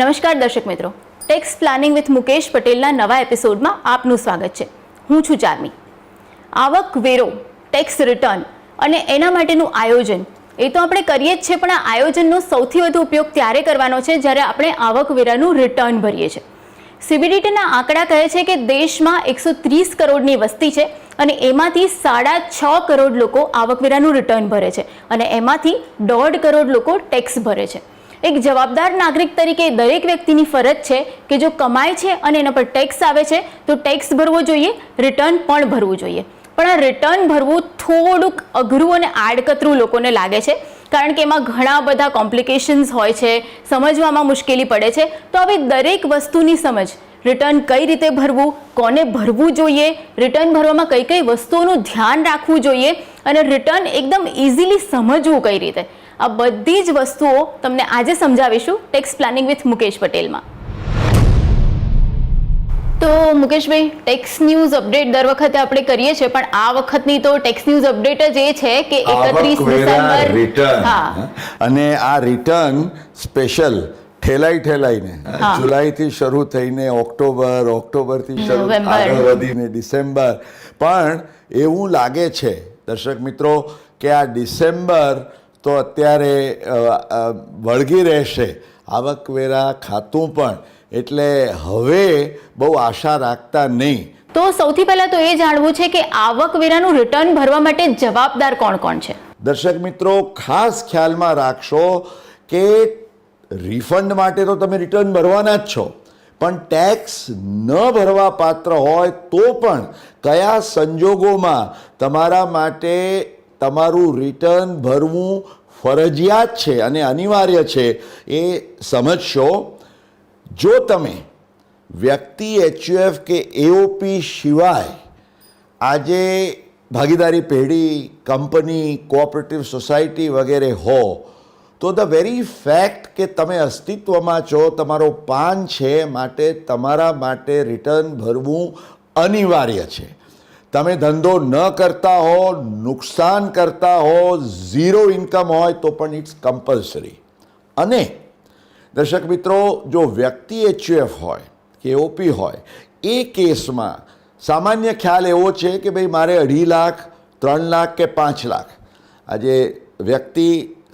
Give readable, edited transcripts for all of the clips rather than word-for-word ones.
નમસ્કાર દર્શક મિત્રો, ટેક્સ પ્લાનિંગ વિથ મુકેશ પટેલના નવા એપિસોડમાં આપનું સ્વાગત છે. હું છું ચાર્મી. આવક વેરો, ટેક્સ રિટર્ન અને એના માટેનું આયોજન એ તો આપણે કરીએ જ છે, પણ આ આયોજનનો સૌથી વધુ ઉપયોગ ત્યારે કરવાનો છે જ્યારે આપણે આવકવેરાનું રિટર્ન ભરીએ છીએ. સીબીડીટીના આંકડા કહે છે કે દેશમાં 130 કરોડની વસ્તી છે અને એમાંથી 6.5 કરોડ લોકો આવકવેરાનું રિટર્ન ભરે છે અને એમાંથી 1.5 કરોડ લોકો ટેક્સ ભરે છે. એક જવાબદાર નાગરિક તરીકે દરેક વ્યક્તિની ફરજ છે કે જો કમાય છે અને એના પર ટેક્સ આવે છે તો ટેક્સ ભરવો જોઈએ, રિટર્ન પણ ભરવું જોઈએ. પણ આ રિટર્ન ભરવું થોડુંક અઘરું અને આડકતરું લોકોને લાગે છે, કારણ કે એમાં ઘણા બધા કોમ્પ્લિકેશન્સ હોય છે, સમજવામાં મુશ્કેલી પડે છે. તો આવી દરેક વસ્તુની સમજ, રિટર્ન કઈ રીતે ભરવું, કોને ભરવું જોઈએ, રિટર્ન ભરવામાં કઈ કઈ વસ્તુઓનું ધ્યાન રાખવું જોઈએ અને રિટર્ન એકદમ ઇઝીલી સમજવું કઈ રીતે, આ બધી જ વસ્તુઓ તમને આજે સમજાવીશું ટેક્સ પ્લાનિંગ વિથ મુકેશ પટેલમાં. તો મુકેશભાઈ, ટેક્સ ન્યૂઝ અપડેટ દર વખતે આપણે કરીએ છીએ, પણ આ વખતની તો ટેક્સ ન્યૂઝ અપડેટ જ એ છે કે 31 ડિસેમ્બર રિટર્ન. અને આ રિટર્ન સ્પેશિયલ ઠેલાઈને જુલાઈથી શરૂ થઈને ઓક્ટોબરથી શરૂ આગળ વધીને ડિસેમ્બર, પણ એવું લાગે છે દર્શક મિત્રો કે આ ડિસેમ્બર તો અત્યારે વળગી રહેશે આવકવેરા ખાતું પણ, એટલે હવે બહુ આશા રાખતા નહીં. તો સૌથી પહેલા તો એ જાણવું છે કે આવકવેરાનું રિટર્ન ભરવા માટે જવાબદાર કોણ કોણ છે. દર્શક મિત્રો ખાસ ખ્યાલમાં રાખશો કે રિફંડ માટે તો તમે રિટર્ન ભરવાના જ છો, પણ ટેક્સ ન ભરવા પાત્ર હોય તો પણ કયા સંજોગોમાં તમારા માટે તમારું રિટર્ન ભરવું ફરજિયાત છે અને અનિવાર્ય છે એ સમજશો. જો તમે વ્યક્તિ HUF કે AOP સિવાય આજે ભાગીદારી પેઢી, કંપની, કોઓપરેટિવ સોસાયટી વગેરે હો, તો ધ વેરી ફેક્ટ કે તમે અસ્તિત્વમાં છો, તમારો પાન છે, માટે તમારા માટે રિટર્ન ભરવું અનિવાર્ય છે. તમે ધંધો ન કરતા હો, નુકસાન કરતા હો, ઝીરો ઇન્કમ હોય તો પણ ઇટ્સ કમ્પલસરી. અને દર્શક મિત્રો, જો વ્યક્તિ HUF હોય કે OP હોય, એ કેસમાં સામાન્ય ખ્યાલ એવો છે કે ભાઈ મારે 2.5 લાખ, 3 લાખ કે 5 લાખ, આજે વ્યક્તિ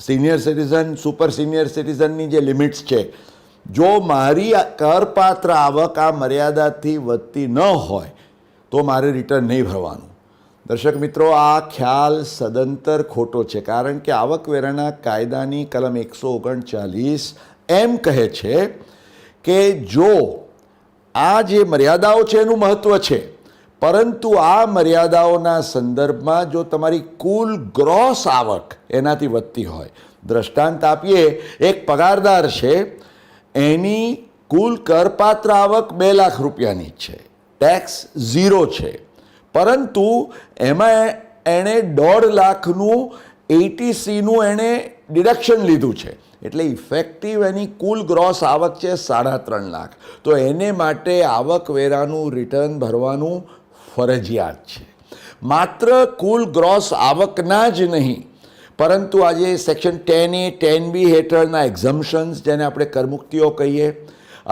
સિનિયર સિટીઝન, સુપર સિનિયર સિટીઝનની જે લિમિટ્સ છે, જો મારી કરપાત્ર આવક આ મર્યાદાથી વધતી ન હોય તો મારે રિટર્ન નહીં ભરવાનું. દર્શક મિત્રો, આ ખ્યાલ સદંતર ખોટો છે, કારણ કે આવકવેરાના કાયદાની કલમ 139 એમ કહે છે કે જો આ જે મર્યાદાઓ છે એનું મહત્ત્વ છે, પરંતુ આ મર્યાદાઓના સંદર્ભમાં જો તમારી કુલ ગ્રોસ આવક એનાથી વધતી હોય, દ્રષ્ટાંત આપીએ, એક પગારદાર છે, એની કુલ કરપાત્ર આવક 2 લાખ રૂપિયાની છે, ટેક્સ 0 છે, પરંતુ એમાં એણે 1.5 લાખનું ATCનું એણે ડિડક્શન લીધું છે, એટલે ઇફેક્ટિવ એની કુલ ગ્રોસ આવક છે 3.5 લાખ. તો એને માટે આવકવેરાનું રિટર્ન ભરવાનું ફરજિયાત છે. માત્ર કુલ ગ્રોસ આવકના જ નહીં, પરંતુ આજે સેક્શન 10A, 10B હેઠળના એક્ઝમ્પશન્સ, જેને આપણે કરમુક્તિઓ કહીએ,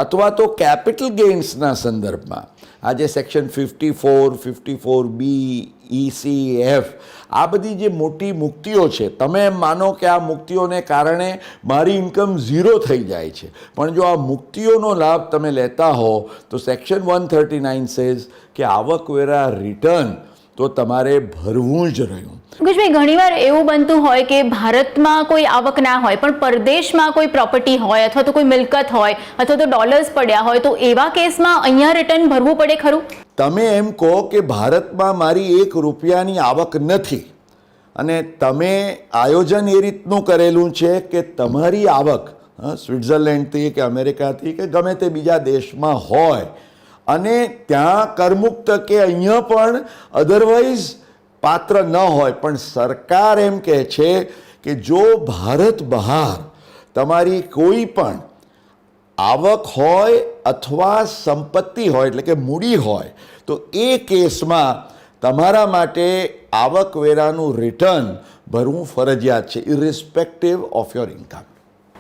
અથવા તો કેપિટલ ગેઇન્સના સંદર્ભમાં આજે સેક્શન 54, 54B, EC, F, આ બધી જે મોટી મુક્તિઓ છે, તમે એમ માનો કે આ મુક્તિઓને કારણે મારી ઇન્કમ 0 થઈ જાય છે, પણ જો આ મુક્તિઓનો લાભ તમે લેતા હો તો સેક્શન 139 સેઝ કે આવકવેરા રિટર્ન તો તમારે ભરવું જ રહ્યું. મુકેશભાઈ, ઘણીવાર એવું બનતું હોય કે ભારતમાં કોઈ આવક ના હોય પણ પરદેશમાં કોઈ પ્રોપર્ટી હોય અથવા તો કોઈ મિલકત હોય અથવા તો ડોલર્સ પડ્યા હોય, તો એવા કેસમાં અહીંયા રિટર્ન ભરવું પડે ખરું? તમે એમ કહો કે ભારતમાં મારી 1 રૂપિયાની આવક નથી અને તમે આયોજન એ રીતનું કરેલું છે કે તમારી આવક સ્વિટ્ઝરલેન્ડથી કે અમેરિકાથી કે ગમે તે બીજા દેશમાં હોય અને ત્યાં કરમુક્ત કે અહીંયા પણ અધરવાઇઝ પાત્ર ન હોય, પણ સરકાર એમ કહે છે કે જો ભારત બહાર તમારી કોઈ પણ આવક હોય અથવા સંપત્તિ હોય, એટલે કે મૂડી હોય, તો એ કેસમાં તમારા માટે આવકવેરાનું રિટર્ન ભરવું ફરજિયાત છે, ઇરરિસ્પેક્ટિવ ઓફ યોર ઇન્કમ.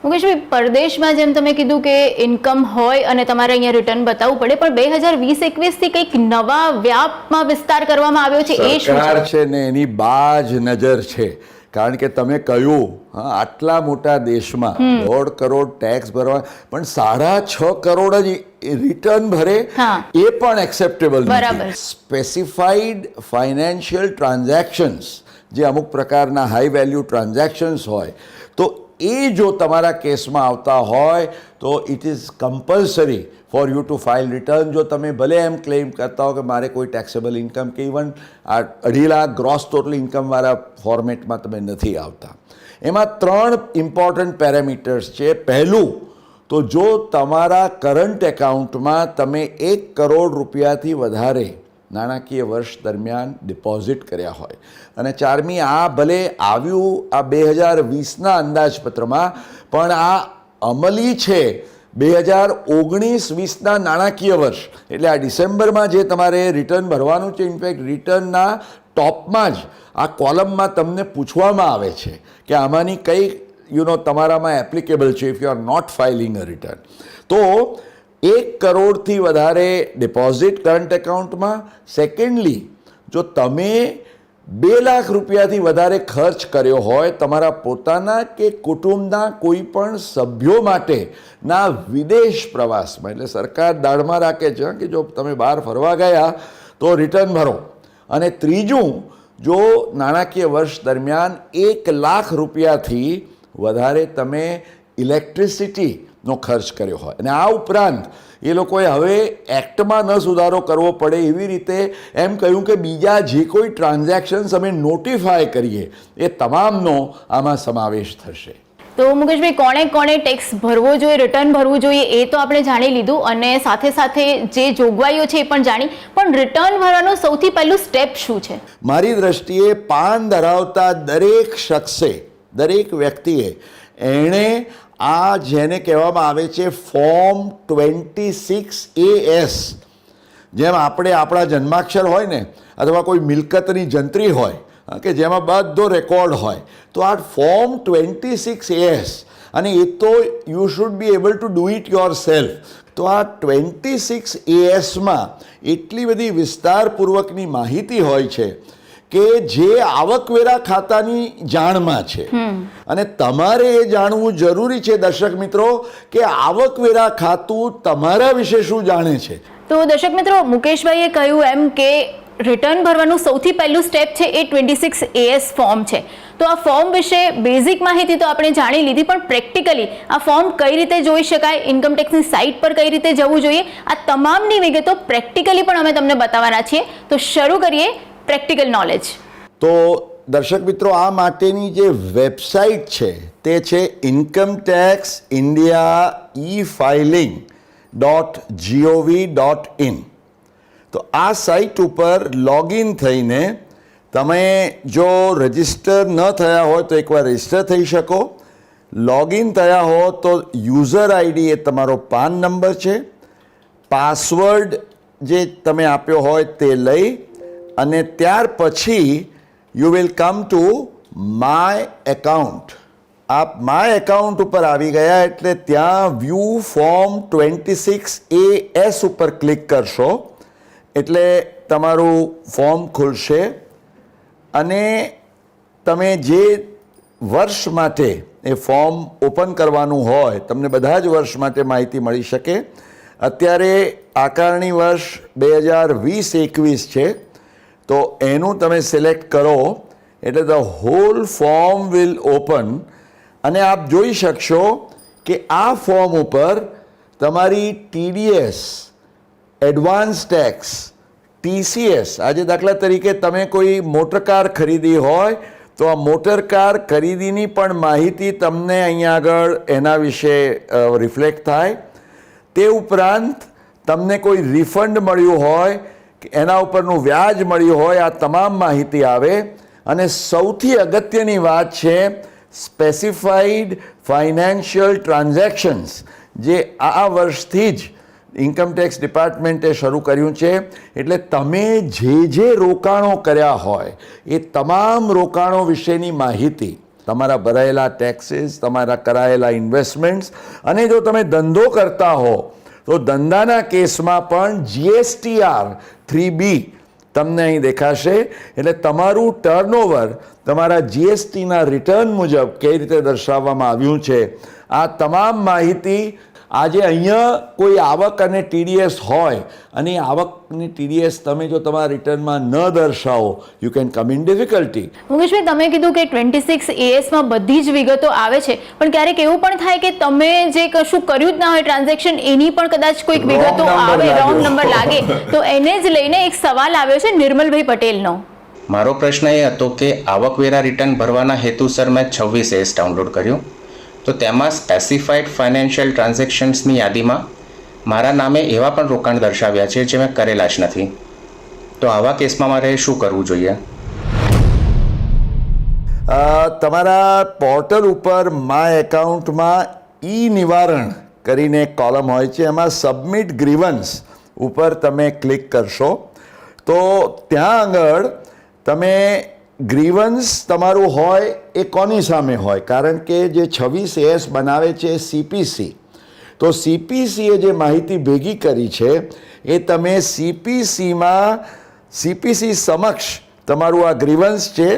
મુકેશભાઈ, પરદેશમાં જેમ તમે કીધું કે ઇન્કમ હોય અને તમારે અહીંયા રિટર્ન બતાવવું પડે, પણ 2020-21 થી કંઈક નવા વ્યાપમાં વિસ્તાર કરવામાં આવ્યો છે, એ શું સરકાર છે? છે ને એની બાજ નજર છે. કારણ કે તમે કહ્યું આટલા મોટા દેશમાં 1.5 કરોડ ટેક્સ ભરવા, પણ 6.5 કરોડ જ રિટર્ન ભરે, એ પણ એક્સેપ્ટેબલ બરાબર. નથી. સ્પેસિફાઈડ ફાઇનાન્શિયલ ટ્રાન્ઝેક્શન્સ, જે અમુક પ્રકારના હાઈ વેલ્યુ ટ્રાન્ઝેક્શન્સ હોય, તો એ જો તમારા કેસમાં આવતા હોય તો it is compulsory for you to file return. જો તમે ભલે એમ ક્લેમ કરતા હો કે મારે કોઈ ટેક્સેબલ ઇન્કમ કે ઇવન આ 2.5 લાખ ગ્રોસ ટોટલ ઇન્કમવાળા ફોર્મેટમાં તમે નથી આવતા. એમાં 3 ઇમ્પોર્ટન્ટ પેરામીટર્સ છે. પહેલું તો જો તમારા કરંટ એકાઉન્ટમાં તમે 1 કરોડ રૂપિયાથી વધારે નાણાકીય વર્ષ દરમિયાન ડિપોઝિટ કર્યા હોય, અને 4મી આ ભલે આવ્યું આ 2020ના અંદાજપત્રમાં, પણ આ અમલી છે 2019-20ના નાણાકીય વર્ષ, એટલે આ ડિસેમ્બરમાં જે તમારે રિટર્ન ભરવાનું છે. ઇનફેક્ટ રિટર્નના ટોપમાં જ આ કોલમમાં તમને પૂછવામાં આવે છે કે આમાંની કઈ તમારામાં એપ્લિકેબલ છે if you are not filing a return. તો 1 કરોડથી વધારે ડિપોઝિટ કરંટ એકાઉન્ટમાં. સેકન્ડલી, જો તમે 2 લાખ રૂપિયાથી વધારે ખર્ચ કર્યો હોય તમારા પોતાના કે કુટુંબના કોઈ પણ સભ્યો માટેના વિદેશ પ્રવાસમાં, એટલે સરકાર દાળમાં રાખે છે કે જો તમે બહાર ફરવા ગયા તો રિટર્ન ભરો. અને ત્રીજું, જો નાણાકીય વર્ષ દરમિયાન 1 લાખ રૂપિયાથી વધારે તમે ઇલેક્ટ્રિસિટીનો ખર્ચ કર્યો હોય, અને આ ઉપરાંત એ લોકોએ હવે એક્ટમાં ન સુધારો કરવો પડે એવી રીતે એમ કહ્યું કે બીજા જે કોઈ ટ્રાન્ઝેક્શન્સ અમે નોટિફાય કરીએ એ તમામનો આમાં સમાવેશ થશે. તો મુકેશભાઈ, કોણે કોણે ટેક્સ ભરવો જોઈએ, રિટર્ન ભરવું જોઈએ, એ તો આપણે જાણી લીધું, અને સાથે સાથે જે જોગવાઈઓ છે એ પણ જાણી, પણ રિટર્ન ભરવાનું સૌથી પહેલું સ્ટેપ શું છે? મારી દ્રષ્ટિએ પાન ધરાવતા દરેક શખ્સે, દરેક વ્યક્તિએ એણે આ જેને કહેવામાં આવે છે ફોર્મ 26AS, જેમ આપણે આપણા જન્માક્ષર હોય ને, અથવા કોઈ મિલકતની જંત્રી હોય કે જેમાં બધો રેકોર્ડ હોય, તો આ ફોર્મ 26AS, અને એ તો you should be able to do it your self. તો આ 26ASમાં એટલી બધી વિસ્તારપૂર્વકની માહિતી હોય છે કે જે આવકવેરા ખાતાની જાણમાં છે, અને તમારે એ જાણવું જરૂરી છે દર્શક મિત્રો કે આવકવેરા ખાતું તમારા વિશે શું જાણે છે. તો દર્શક મિત્રો, મુકેશભાઈએ કહ્યું એમ કે રિટર્ન ભરવાનું સૌથી પહેલું સ્ટેપ છે એ 26AS ફોર્મ છે. તો આ ફોર્મ વિશે બેઝિક માહિતી તો આપણે જાણી લીધી, પણ પ્રેક્ટિકલી આ ફોર્મ કઈ રીતે જોઈ શકાય, ઇન્કમટેક્સની સાઇટ પર કઈ રીતે જવું જોઈએ, આ તમામની વિગતો પ્રેક્ટિકલી પણ અમે તમને બતાવવાના છીએ. તો શરૂ કરીએ પ્રેક્ટિકલ નોલેજ. તો દર્શક મિત્રો, આ માટેની જે વેબસાઇટ છે તે છે incometaxindia.e-filing.gov.in. તો આ સાઇટ ઉપર લોગિન થઈને તમે જો રજિસ્ટર ન થયા હોય તો એકવાર રજિસ્ટર થઈ શકો. લોગિન થયા હો તો યુઝર આઈડી એ તમારો પાન નંબર છે, પાસવર્ડ જે તમે આપ્યો હોય તે લઈ, અને ત્યાર પછી you will come to my account. આપ માય એકાઉન્ટ ઉપર આવી ગયા એટલે ત્યાં વ્યૂ ફોર્મ 26AS ઉપર ક્લિક કરશો એટલે તમારું ફોર્મ ખુલશે, અને તમે જે વર્ષ માટે એ ફોર્મ ઓપન કરવાનું હોય તમને બધા જ વર્ષ માટે માહિતી મળી શકે. અત્યારે આકારણી વર્ષ 2020-21 છે, તો એનું તમે સિલેક્ટ કરો એટલે the whole form will open, અને આપ જોઈ શકશો કે આ ફોર્મ ઉપર તમારી TDS, એડવાન્સ ટેક્સ, TCS, આજે દાખલા તરીકે તમે કોઈ મોટર કાર ખરીદી હોય તો આ મોટર કાર ખરીદીની પણ માહિતી તમને અહીંયા આગળ એના વિશે રિફ્લેક્ટ થાય. તે ઉપરાંત તમને કોઈ રિફંડ મળ્યું હોય, એના ઉપરનું વ્યાજ મળ્યું હોય, આ તમામ માહિતી આવે. અને સૌથી અગત્યની વાત છે સ્પેસિફાઈડ ફાઇનાન્શિયલ ટ્રાન્ઝેક્શન્સ, જે આ વર્ષથી જ ઇન્કમટેક્સ ડિપાર્ટમેન્ટે શરૂ કર્યું છે. એટલે તમે જે રોકાણો કર્યા હોય એ તમામ રોકાણો વિશેની માહિતી તમારા ભરાયેલા ટેક્સીસ, તમારા કરાયેલા ઇન્વેસ્ટમેન્ટ્સ, અને જો તમે ધંધો કરતા હો તો ધંધાના કેસમાં પણ GSTR 3B તમને અહીં દેખાશે. એટલે તમારું ટર્નઓવર તમારા GSTના રિટર્ન મુજબ કઈ રીતે દર્શાવવામાં આવ્યું છે, આ તમામ માહિતી આજે અહીંયા કોઈ આવક અને TDS હોય અને આવક અને TDS તમે જો તમારા રિટર્નમાં ન દર્શાવો, you can come in difficulty. મુકેશભાઈ, તમે કીધું કે 26 AS માં બધી જ વિગતો આવે છે, પણ ક્યારેક એવું પણ થાય કે તમે જે કશું કર્યું જ ના હોય ટ્રાન્ઝેક્શન, એની પણ કદાચ કોઈક વિગતો આવે, રોંગ નંબર લાગે, તો એને જ લઈને એક સવાલ આવ્યો છે નિર્મલભાઈ પટેલનો. મારો પ્રશ્ન એ હતો કે આવકવેરા રિટર્ન ભરવાના હેતુસર મેં 26 AS ડાઉનલોડ કર્યું, તો તેમાં સ્પેસિફાઈડ ફાઇનાન્શિયલ ટ્રાન્ઝેક્શન્સની યાદીમાં મારા નામે એવા પણ રોકાણ દર્શાવ્યા છે જે મેં કરેલા જ નથી. તો આવા કેસમાં મારે શું કરવું જોઈએ? તમારા પોર્ટલ ઉપર માય એકાઉન્ટમાં નિવારણ કરીને એક કોલમ હોય છે, એમાં સબમિટ ગ્રીવન્સ ઉપર તમે ક્લિક કરશો તો ત્યાં આગળ તમે ગ્રીવન્સ તમારું હોય એ કોની સામે હોય, કારણ કે જે 26 AS બનાવે છે CPC, તો CPC એ જે માહિતી ભેગી કરી છે એ તમે CPC સમક્ષ તમારું આ ગ્રીવન્સ છે,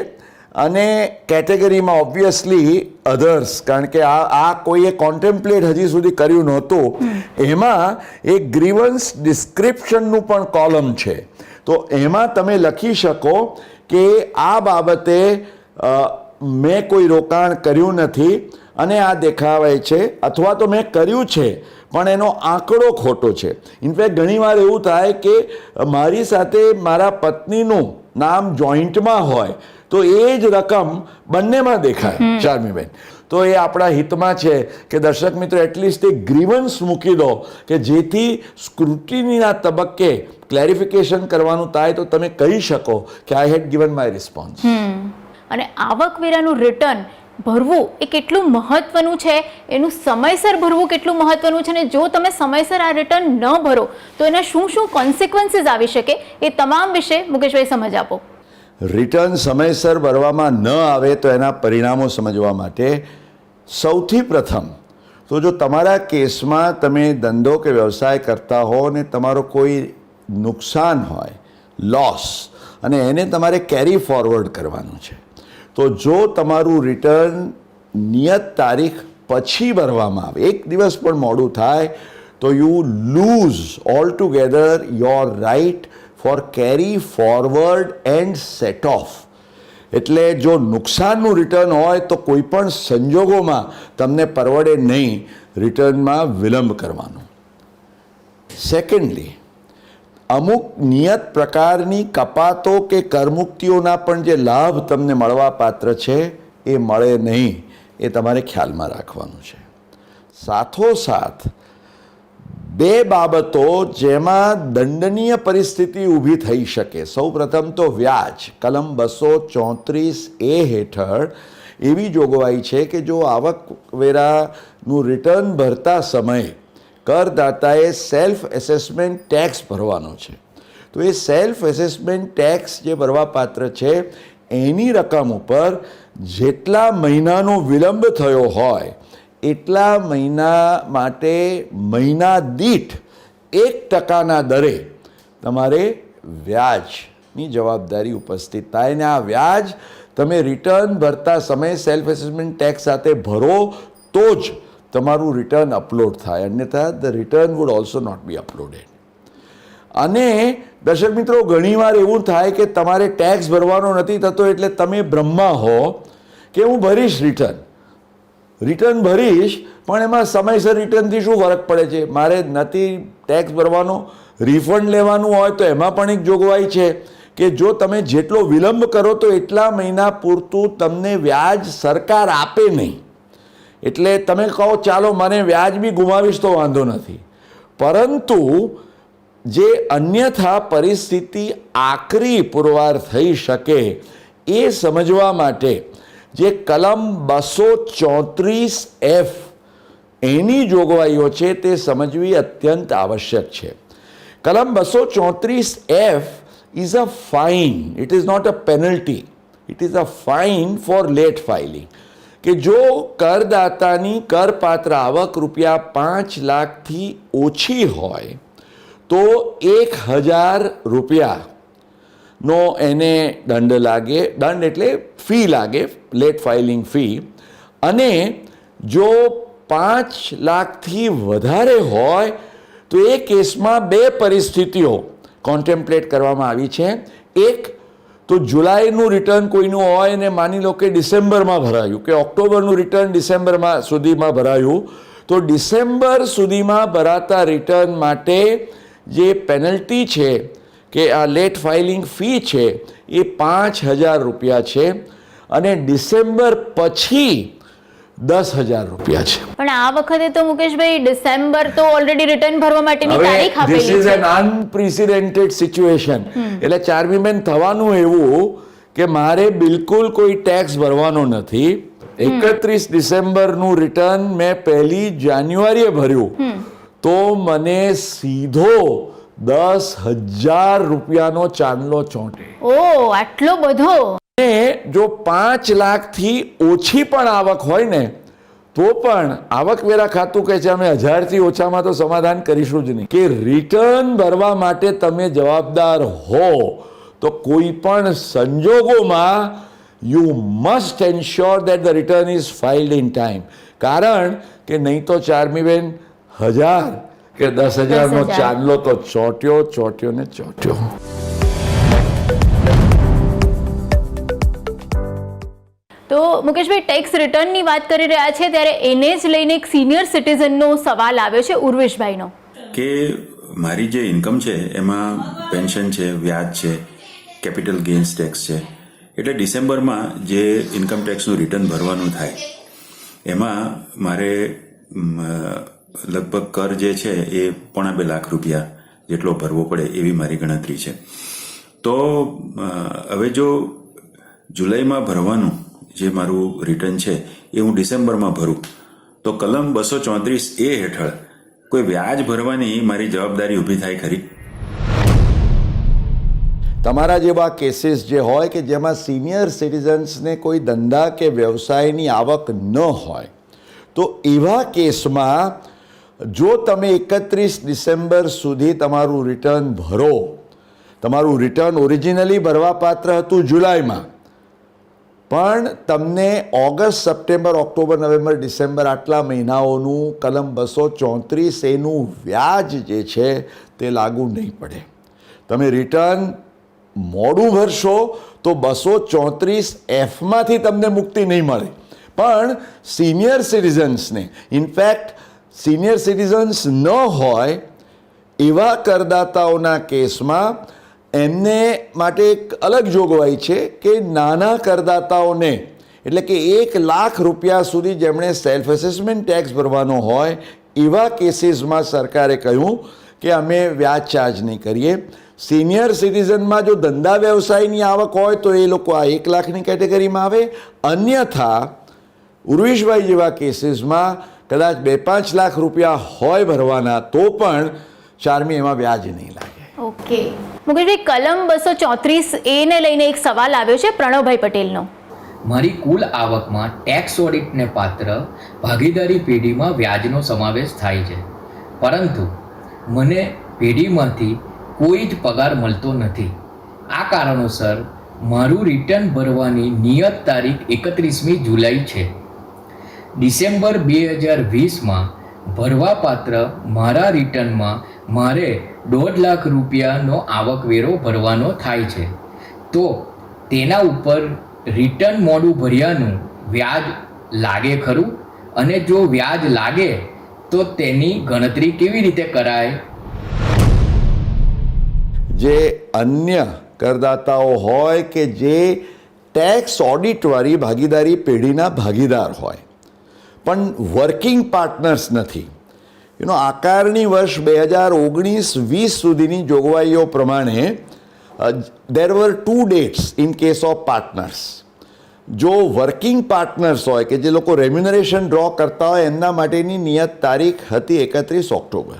અને કેટેગરીમાં ઓબ્વિયસલી અધર્સ, કારણ કે આ કોઈએ કોન્ટેમ્પલેટ હજી સુધી કર્યું નહોતું, એમાં એક ગ્રીવન્સ ડિસ્ક્રિપ્શનનું પણ કોલમ છે. તો એમાં તમે લખી શકો કે આ બાબતે મેં કોઈ રોકાણ કર્યું નથી અને આ દેખાવે છે, અથવા તો મેં કર્યું છે પણ એનો આંકડો ખોટો છે. ઇનફેક્ટ ઘણીવાર એવું થાય કે મારી સાથે મારા પત્નીનું નામ જોઈન્ટમાં હોય તો એ જ રકમ બંનેમાં દેખાય. ચાર્મીબેન, તો એ આપણા હિતમાં છે કે દર્શક મિત્રો એટલીસ્ટ એક ગ્રીવન્સ મૂકી દો કે જેથી સ્ક્રુટિનીના તબક્કે ક્લેરિફિકેશન કરવાનું થાય તો તમે કહી શકો કે આઈ હેડ ગિવન માય રિસ્પોન્સ. અને આવકવેરાનું રિટર્ન ભરવું એ કેટલું મહત્વનું છે, એનું સમયસર ભરવું કેટલું મહત્વનું છે, અને જો તમે સમયસર આ રિટર્ન ન ભરો તો એના શું શું કોન્સિક્વન્સીસ આવી શકે, એ તમામ વિશે મુકેશભાઈ સમજ આપો. રિટર્ન સમયસર ભરવામાં ન આવે તો એના પરિણામો સમજવા માટે સૌથી પ્રથમ તો જો તમારા કેસમાં તમે ધંધો કે વ્યવસાય કરતા હો ને તમારો કોઈ નુકસાન હોય, લોસ, અને એને તમારે કેરી ફોરવર્ડ કરવાનું છે, તો જો તમારું રિટર્ન નિયત તારીખ પછી ભરવામાં આવે, એક દિવસ પણ મોડું થાય, તો you lose all together your right for carry forward and set off. એટલે જો નુકસાનનું રિટર્ન હોય તો કોઈ પણ સંજોગોમાં તમને પરવડે નહીં રિટર્નમાં વિલંબ કરવાનો. સેકન્ડલી, અમુક નિયત પ્રકારની કપાતો કે કરમુક્તિઓના પણ જે લાભ તમને મળવા પાત્ર છે એ મળે નહીં, એ તમારે ખ્યાલમાં રાખવાનું છે. સાથોસાથ બે બાબતો જેમાં દંડનીય પરિસ્થિતિ ઊભી થઈ શકે. સૌ પ્રથમ તો વ્યાજ. કલમ 234A હેઠળ એવી જોગવાઈ છે કે જો આવકવેરાનું રિટર્ન ભરતા સમયે કરદાતાએ સેલ્ફ એસેસમેન્ટ ટેક્સ ભરવાનો છે, તો એ સેલ્ફ એસેસમેન્ટ ટેક્સ જે ભરવા પાત્ર છે એની રકમ ઉપર જેટલા મહિનાનો વિલંબ થયો હોય એટલા મહિના માટે મહિના દીઠ 1% દરે તમારે વ્યાજની જવાબદારી ઉપસ્થિત થાય, ને આ વ્યાજ તમે રિટર્ન ભરતા સમયે સેલ્ફ એસેસમેન્ટ ટેક્સ સાથે ભરો તો જ તમારું રિટર્ન અપલોડ થાય, અન્યથા the return would also not be uploaded. અને દર્શક મિત્રો, ઘણીવાર એવું થાય કે તમારે ટેક્સ ભરવાનો નથી થતો એટલે તમે બ્રહ્મા હો કે હું ભરીશ રિટર્ન ભરીશ, પણ એમાં સમયસર રિટર્નથી શું ફરક પડે છે, મારે નથી ટેક્સ ભરવાનો, રિફંડ લેવાનું હોય તો એમાં પણ એક જોગવાઈ છે કે જો તમે જેટલો વિલંબ કરો તો એટલા મહિના પૂરતું તમને વ્યાજ સરકાર આપે નહીં. એટલે તમે કહો ચાલો મને વ્યાજ બી ગુમાવીશ તો વાંધો નથી, પરંતુ જે અન્યથા પરિસ્થિતિ આકરી પુરવાર થઈ શકે એ સમજવા માટે જે કલમ 234F એની જોગવાઈઓ છે તે સમજવી અત્યંત આવશ્યક છે. કલમ 234F is a fine, it is not a penalty, it is a fine for late filing. કે જો કરદાતાની કરપાત્ર આવક ₹5 લાખથી ઓછી હોય તો 1,000 રૂપિયાનો એને દંડ લાગે. દંડ એટલે ફી લાગે, લેટ ફાઇલિંગ ફી. અને જો 5 લાખથી વધારે હોય તો એ કેસમાં 2 પરિસ્થિતિઓ કોન્ટેમ્પલેટ કરવામાં આવી છે. એક તો જુલાઈનું રિટર્ન કોઈનું હોય ને માની લો કે ડિસેમ્બરમાં ભરાયું, કે ઓક્ટોબરનું રિટર્ન ડિસેમ્બરમાં સુધીમાં ભરાયું, તો ડિસેમ્બર સુધીમાં ભરાતા રિટર્ન માટે જે પેનલ્ટી છે કે આ લેટ ફાઇલિંગ ફી છે એ ₹5,000 છે અને ડિસેમ્બર પછી ₹10,000 છે. પણ આ વખતે તો મુકેશભાઈ ડિસેમ્બર તો ઓલરેડી રિટર્ન ભરવા માટેની તારીખ હવે ધીસ આપેલી ઇઝ છે. An unprecedented situation. એટલે ચાર્મીબેન થવાનું એવું કે મારે બિલકુલ કોઈ ટેક્સ ભરવાનો નથી. 31 ડિસેમ્બરનું રિટર્ન મેં 1 જાન્યુઆરીએ ભર્યું તો મને સીધો ₹10,000નો ચાંદલો ચોંટે. ઓ આટલો બધો. અને જો 5 લાખથી ઓછી પણ આવક હોય ને તો પણ આવકવેરા ખાતું કહે છે અમે 1000થી ઓછામાં તો સમાધાન કરીશું જ નહીં. કે રિટર્ન ભરવા માટે તમે જવાબદાર હો તો કોઈ પણ સંજોગોમાં you must ensure that the return is ફાઇલ્ડ in time. કારણ કે નહીં તો ચાર્મીબેન 1000 કે 10,000નો ચાંદલો તો ચોટ્યો ને ચોટ્યો. તો મુકેશભાઈ ટેક્સ રિટર્નની વાત કરી રહ્યા છે ત્યારે એને જ લઈને એક સિનિયર સિટીઝનનો સવાલ આવ્યો છે ઉર્વેશભાઈનો. કે મારી જે ઇન્કમ છે એમાં પેન્શન છે, વ્યાજ છે, કેપિટલ ગેઇન્સ ટેક્સ છે, એટલે ડિસેમ્બરમાં જે ઇન્કમ ટેક્સનું રિટર્ન ભરવાનું થાય એમાં મારે લગભગ કર જે છે એ ₹2.5 લાખ જેટલો ભરવો પડે એવી મારી ગણતરી છે. તો હવે જો જુલાઈમાં ભરવાનું જે મારું રિટર્ન છે એ હું ડિસેમ્બરમાં ભરું તો કલમ 234A હેઠળ કોઈ વ્યાજ ભરવાની મારી જવાબદારી ઊભી થાય ખરી? તમારા જેવા કેસીસ જે હોય કે જેમાં સિનિયર સિટીઝન્સને કોઈ ધંધા કે વ્યવસાયની આવક ન હોય તો એવા કેસમાં જો તમે 31 ડિસેમ્બર સુધી તમારું રિટર્ન ભરો, તમારું રિટર્ન ઓરિજિનલી ભરવાપાત્ર હતું જુલાઈમાં, પણ તમને August, September, October, November, December આટલા મહિનાઓનું કલમ 234 એનું વ્યાજ જે છે તે લાગુ નહીં પડે. તમે રિટર્ન મોડું ભરશો તો 234Fમાંથી તમને મુક્તિ નહીં મળે. પણ સિનિયર સિટીઝન્સને, ઇનફેક્ટ સિનિયર સિટીઝન્સ ન હોય એવા કરદાતાઓના કેસમાં એમને માટે એક અલગ જોગવાઈ છે કે નાના કરદાતાઓને, એટલે કે ₹1 લાખ સુધી જેમણે સેલ્ફ એસેસમેન્ટ ટેક્સ ભરવાનો હોય એવા કેસીસમાં સરકારે કહ્યું કે અમે વ્યાજ ચાર્જ નહીં કરીએ. સિનિયર સિટીઝનમાં જો ધંધા વ્યવસાયની આવક હોય તો એ લોકો આ 1 લાખની કેટેગરીમાં આવે. અન્યથા ઉર્વેશભાઈ જેવા કેસીસમાં કદાચ ₹2-5 લાખ હોય ભરવાના તો પણ ચાર્મી એમાં વ્યાજ નહીં લાગે. ઓકે મુકેશભાઈ, કલમ 234A ને લઈને એક સવાલ આવ્યો છે પ્રણવભાઈ પટેલનો. મારી કુલ આવકમાં ટેક્સ ઓડિટને પાત્ર ભાગીદારી પેઢીમાં વ્યાજનો સમાવેશ થાય છે, પરંતુ મને પેઢીમાંથી કોઈ જ પગાર મળતો નથી. આ કારણોસર મારું રિટર્ન ભરવાની નિયત તારીખ 31મી જુલાઈ છે. ડિસેમ્બર 2020માં ભરવાપાત્ર મારા રિટર્નમાં મારે ₹1.5 લાખનો આવકવેરો ભરવાનો થાય છે. તો તેના ઉપર રિટર્ન મોડું ભર્યાનું વ્યાજ લાગે ખરું? અને જો વ્યાજ લાગે તો તેની ગણતરી કેવી રીતે કરાય? જે અન્ય કરદાતાઓ હોય કે જે ટેક્સ ઓડિટવાળી ભાગીદારી પેઢીના ભાગીદાર હોય પણ વર્કિંગ પાર્ટનર્સ નથી, આકારણી વર્ષ 2019-20 સુધીની જોગવાઈઓ પ્રમાણે there were 2 dates in case of partners. જો વર્કિંગ પાર્ટનર્સ હોય કે જે લોકો રેમ્યુનરેશન ડ્રો કરતા હોય એમના માટેની નિયત તારીખ હતી 31 ઓક્ટોબર,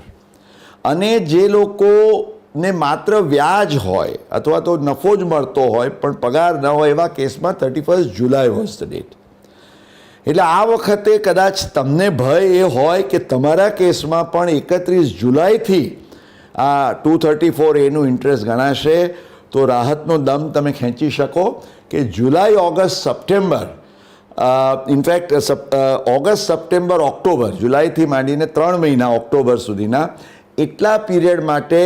અને જે લોકોને માત્ર વ્યાજ હોય અથવા તો નફો જ મળતો હોય પણ પગાર ન હોય એવા કેસમાં 31 જુલાઈ વોઝ ધ ડેટ. એટલે આ વખતે કદાચ તમને ભય એ હોય કે તમારા કેસમાં પણ 31 જુલાઈથી આ 234A ઇન્ટરેસ્ટ ગણાશે, તો રાહતનો દમ તમે ખેંચી શકો કે July, August, September, in fact August, September, October, જુલાઈથી માંડીને 3 મહિના ઓક્ટોબર સુધીના એટલા પીરિયડ માટે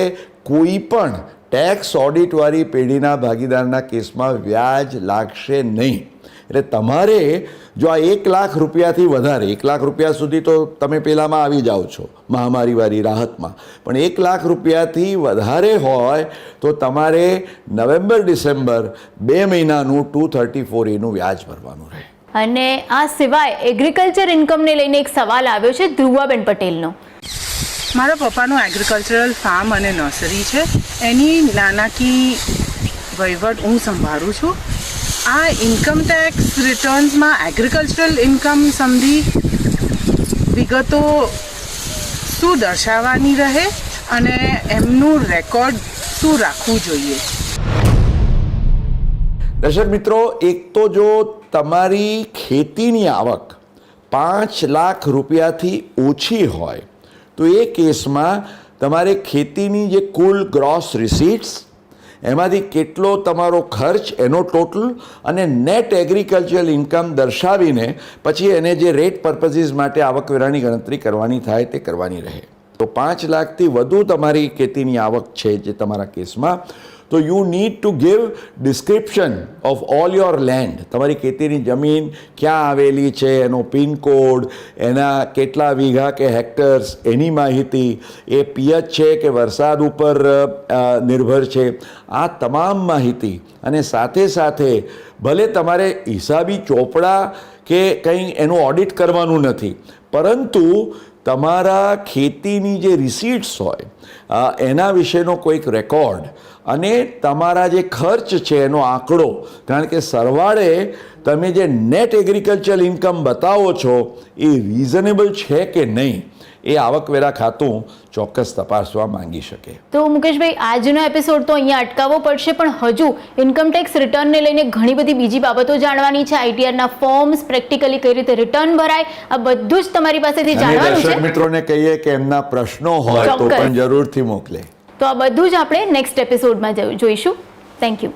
કોઈ પણ ટેક્સ ઓડિટવાળી પેઢીના ભાગીદારના કેસમાં વ્યાજ લાગશે નહીં. એટલે તમારે જો આ 1 લાખ રૂપિયાથી વધારે, 1 લાખ રૂપિયા સુધી તો તમે પેલામાં આવી જાઓ છો મહામારીવાળી રાહતમાં, પણ 1 લાખ રૂપિયાથી વધારે હોય તો તમારે નવેમ્બર, ડિસેમ્બર 2 મહિનાનું 234A વ્યાજ ભરવાનું રહે. અને આ સિવાય એગ્રીકલ્ચર ઇન્કમને લઈને એક સવાલ આવ્યો છે ધ્રુવાબેન પટેલનો. મારા પપ્પાનું એગ્રીકલ્ચરલ ફાર્મ અને નર્સરી છે, એની નાણાકીય વહીવટ હું સંભાળું છું. આ ઇન્કમ ટેક્સ રિટર્ન્સમાં એગ્રીકલ્ચરલ ઇન્કમ સંબંધી વિગતો શું દર્શાવવાની રહે અને એમનું રેકોર્ડ શું રાખવું જોઈએ? દર્શક મિત્રો, એક તો જો તમારી ખેતીની આવક 5 લાખ રૂપિયાથી ઓછી હોય તો એ કેસમાં તમારે ખેતીની જે કુલ ગ્રોસ રિસીટ્સ, એમાંથી કેટલો તમારો ખર્ચ, એનો ટોટલ અને નેટ એગ્રીકલ્ચરલ ઇન્કમ દર્શાવીને પછી એને જે રેટ પર્પઝીસ માટે આવકવેરાની ગણતરી કરવાની થાય તે કરવાની રહે. તો 5 લાખથી વધુ તમારી ખેતીની આવક છે જે તમારા કેસમાં, તો you need to give description of all your land. તમારી ખેતીની જમીન ક્યાં આવેલી છે, એનો પિનકોડ, એના કેટલા વીઘા કે હેક્ટર્સ, એની માહિતી, એ પિયત છે કે વરસાદ ઉપર નિર્ભર છે, આ તમામ માહિતી. અને સાથે સાથે ભલે તમારે હિસાબી ચોપડા કે કંઈ એનું ઓડિટ કરવાનું નથી, પરંતુ તમારા ખેતીની જે રિસીટ્સ હોય એના વિશેનો કોઈક રેકોર્ડ અને તમારા જે ખર્ચ છે એનો આંકડો, કારણ કે સરવાળે તમે જે નેટ એગ્રીકલ્ચર ઇન્કમ બતાવો છો એ રિઝનેબલ છે કે નહીં, એ આવકવેરા ખાતું ચોક્કસ તપાસવા માંગી શકે. તો મુકેશભાઈ, આજનો એપિસોડ તો અહીંયા અટકાવવો પડશે, પણ હજુ ઇન્કમ ટેક્સ રિટર્નને લઈને ઘણી બધી બીજી બાબતો જાણવાની છે. આઈટીઆરના ફોર્મ્સ, પ્રેક્ટિકલી કઈ રીતે રિટર્ન ભરાય, આ બધું જ તમારી પાસેથી જાણવાનું છે. દર્શક મિત્રોને કહીએ કે એમના પ્રશ્નો હોય તો પણ જરૂરથી મોકલે. તો આ બધું જ આપણે નેક્સ્ટ એપિસોડમાં જોઈશું. Thank you.